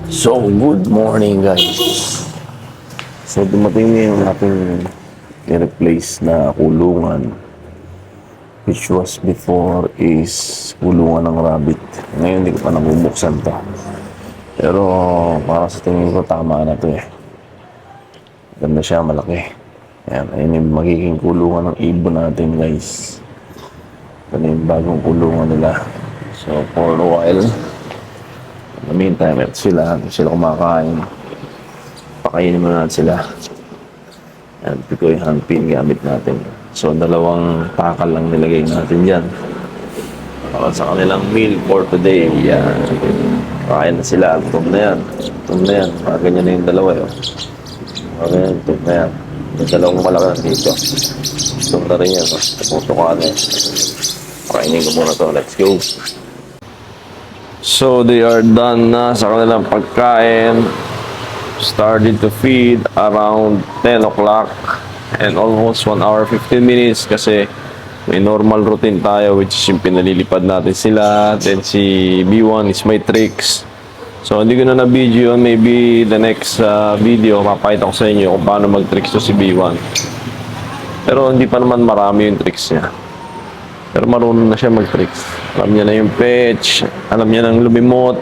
So, good morning guys. So, dumating na yung ating i-replace na kulungan, which was before is kulungan ng rabbit. Ngayon hindi ko pa nabubuksan to. Pero para sa tingin ko tama na to eh. Ganda siya, malaki. Ayan, ayun yung magiging kulungan ng ibon natin guys. Ito na yung bagong kulungan nila. So, for a while, in the meantime, ito sila kumakain. Pakainin mo natin sila. Yan, ito yung handpin gamit natin. So, dalawang takal lang nilagay natin dyan. Para sa kanilang meal for today. Yan. Kain na sila. Gutom na yan. Gutom na yan. Ganyan na yung dalawa yun. Ganyan, gutom na yan. Yung dalawang malaki na dito. Gutom na rin yan. Puto ka na yan. Pakainin ko muna to. Let's go. So, they are done na sa kanilang pagkain. Started to feed around 10 o'clock and almost 1 hour 15 minutes kasi may normal routine tayo, which is yung pinalilipad natin sila. Then si B1 is my tricks. So hindi ko na na-video yun. Maybe the next video papakita ko sa inyo kung paano mag-tricks to si B1. Pero hindi pa naman marami yung tricks niya. Pero marunong na siya mag-tricks. Alam niya na yung fetch, alam niya nang lumimot,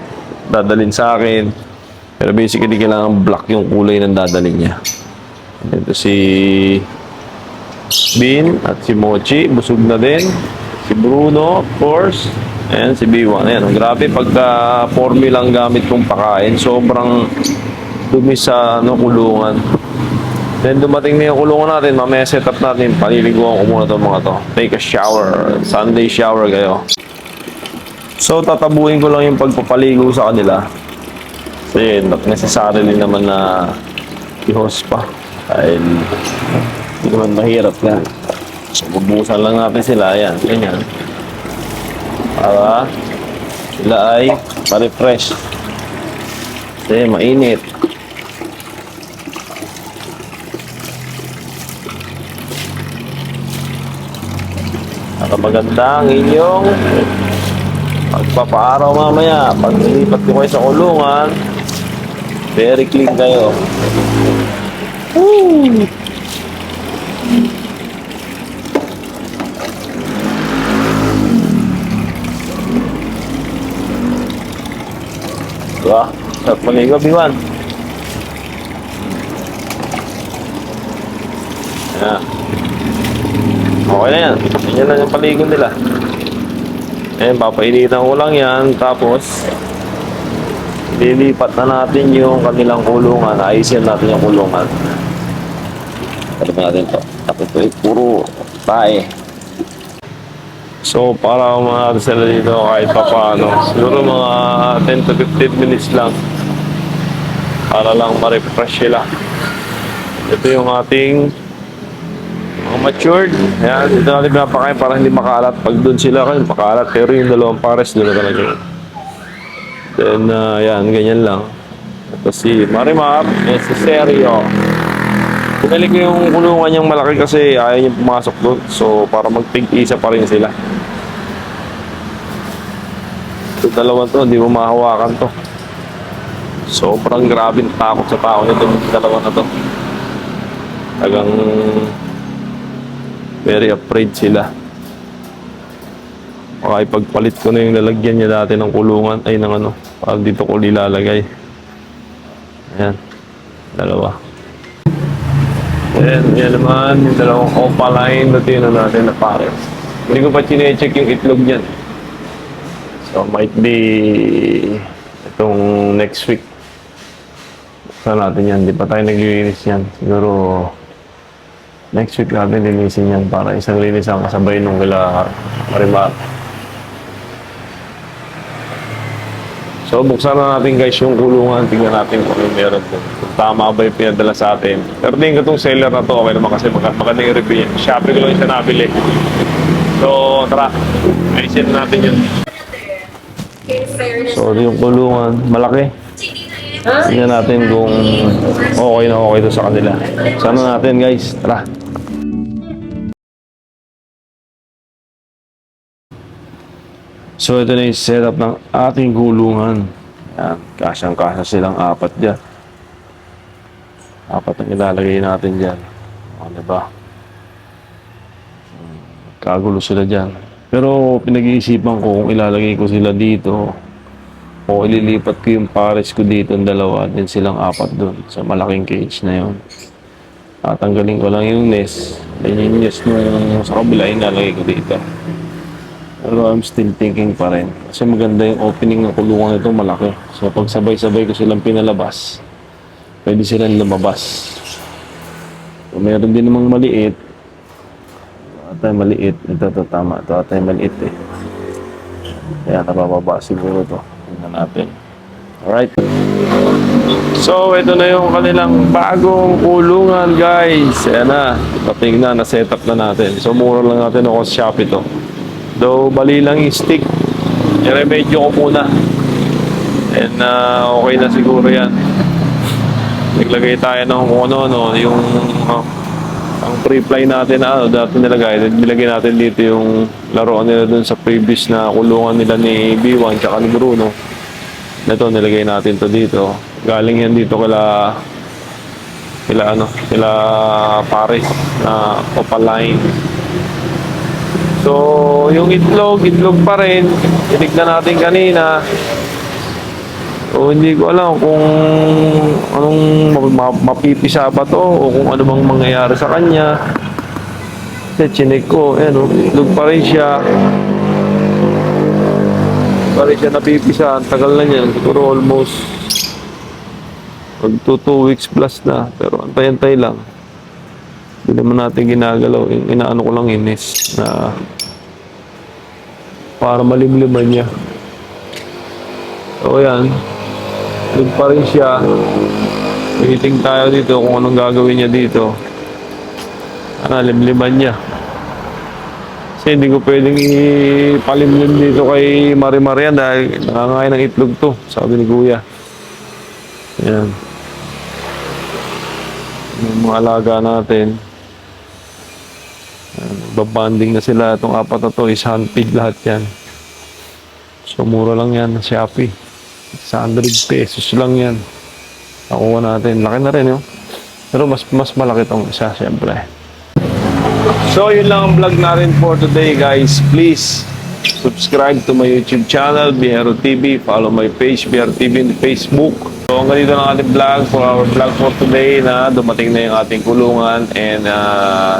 dadalhin sa akin. Pero basically, kailangan black yung kulay ng dadalhin niya. Ito si Bean at si Mochi. Busog na din. Si Bruno, of course. And si B1. Ayan, grabe. Pagka formula ang gamit kong pakain, sobrang dumi sa kulungan. Then dumating na yung kulungan natin. Mamaya set up natin. Paliliguan ko muna itong mga to. Take a shower. Sunday shower kayo. So, tatabuhin ko lang yung pagpapaligo sa kanila. Kasi necessary din naman na i-host pa dahil hindi naman mahirap na. So, bubusan lang natin sila. Ayan, ganyan. Para sila ay ma-refresh. Kasi mainit. Para maganda ang inyong pagpapaaraw mamaya. Pag nilipat ko kayo sa kulungan, very clean kayo. Woo! Diba? Sarap maligo, B1. Ayan. Okay na yan. Yan lang yung paligo nila. Ayan, papainitan ko lang yan. Tapos, lilipat na natin yung kanilang kulungan. Ayusin natin yung kulungan. Palipan natin ito. Tapos ito ay puro tae. So, para umahat sila dito kahit pa paano. Siguro mga 10 to 15 minutes lang. Para lang ma-refresh sila. Ito yung ating mga matured. Ayan, dito natin pinapakain para hindi makalat. Pag doon sila kayo, makalat. Pero yung dalawang pares, doon na talaga yun. Then, ayan, ganyan lang. Ito si Marimar, si Sergio. Pinalik ko yung kulungan niyang malaki kasi ayaw niyang pumasok doon. So, para magtig-isa pa rin sila. Ito dalawang to, hindi mo mahawakan to. Sobrang grabing takot sa tao nito, yung dalawa na to. Tagang very afraid sila. Okay, pagpalit ko na yung lalagyan niya dati ng kulungan, ay ng ano, para dito ko nilalagay. Ayan, dalawa. Ayan, yan naman, yung dalawang opaline na tinan natin na pares. Hindi ko pa chinecheck yung itlog niyan. So, might be itong next week. Saan natin yan, di pa tayo naglilinis yan. Siguro next week natin linisin yan para isang linis ang kasabay nung kila Marimar. So, buksan na natin guys yung kulungan. Tingnan natin kung ano meron po. Kung tama ba yung pinadala sa atin. Pero tingin ko itong seller na to. Okay naman kasi maganda yung review niya. Shopee ko lang yung siya nabili. So, tara. Ayusin na natin yun. So, yung kulungan. Malaki. Tingnan natin kung okay na okay ito sa kanila. Sana natin guys. Tara. So ito na yung setup ng ating kulungan. Yan, kasyang-kasya silang apat dyan. Apat ang ilalagay natin dyan. O, diba? Kagulo sila dyan. Pero pinag-iisipan ko kung ilalagay ko sila dito o ililipat ko yung pares ko dito ang dalawa din silang apat doon sa malaking cage na yon. Tatanggalin ko lang yung nest. Then yung nest nung sa kabila ilalagay ko dito. Pero I'm still thinking pa rin. Kasi maganda yung opening ng kulungan nito, malaki. So pag sabay-sabay ko silang pinalabas, pwede silang lumabas. So, meron din namang maliit. Ito ay maliit. Ito tama. Ito ay maliit eh. Kaya nabababa siguro ito. Tingnan natin. Alright. So, ito na yung kanilang bagong kulungan, guys. Ayan na. Dating na set up na natin. So, mura lang natin ako sa Shopee ito. Though, bali lang yung stick. I-remedyo ko muna. And, okay na siguro yan. Naglagay tayo ng kung ano, yung ang pre-fly natin na dati nilagay. Nilagay natin dito yung laruan nila dun sa previous na kulungan nila ni B1 tsaka ni Bruno. Ito, nilagay natin to dito. Galing yan dito kila pare na opaline. So, yung itlog pa rin. Tinignan natin kanina. So, hindi ko alam kung anong mapipisa ba to o kung ano bang mangyayari sa kanya. Kasi chinek ko, itlog pa rin siya. Pa rin siya napipisa. Ang tagal na niyan. Siguro almost 2 weeks plus na. Pero antay-antay lang. Hindi naman natin ginagalaw. Inaano ko lang inis na para malimliman niya. So, yan. Doon pa rin siya. Waiting tayo dito kung anong gagawin niya dito. Limliman niya. Kasi hindi ko pwedeng ipalimlim dito kay Marimar yan dahil nangangain ng itlog to, sabi ni Kuya. Ayan. Yung mga alaga natin. Babanding na sila. Itong apat na to is handpid lahat yan. So mura lang yan sa Shopee. 100 pesos lang yan. Nakuha natin. Laki na rin yun. Pero mas malaki tong isa syempre. So yun lang ang vlog natin for today, guys. Please subscribe to my YouTube channel, Bihero TV. Follow my page, Bihero TV in Facebook. So hanggang dito lang ating vlog for our vlog for today na dumating na yung ating kulungan and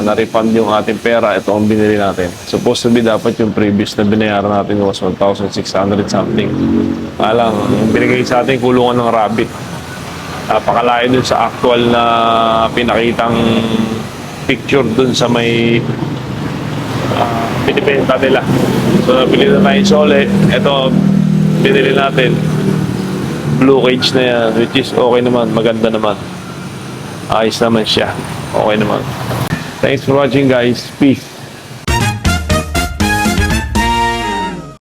na-refund yung ating pera. Ito ang binili natin. Supposed to be dapat yung previous na binayaran natin was 1,600 something. Alang, yung binigay sa ating kulungan ng rabbit. Napakalayo dun sa actual na pinakitang picture dun sa may pinibenta nila. So nabili na tayo sole. Ito, binili natin. Blue cage na yan, which is okay naman, maganda naman. Ayos naman siya. Okay naman. Thanks for watching, guys. Peace.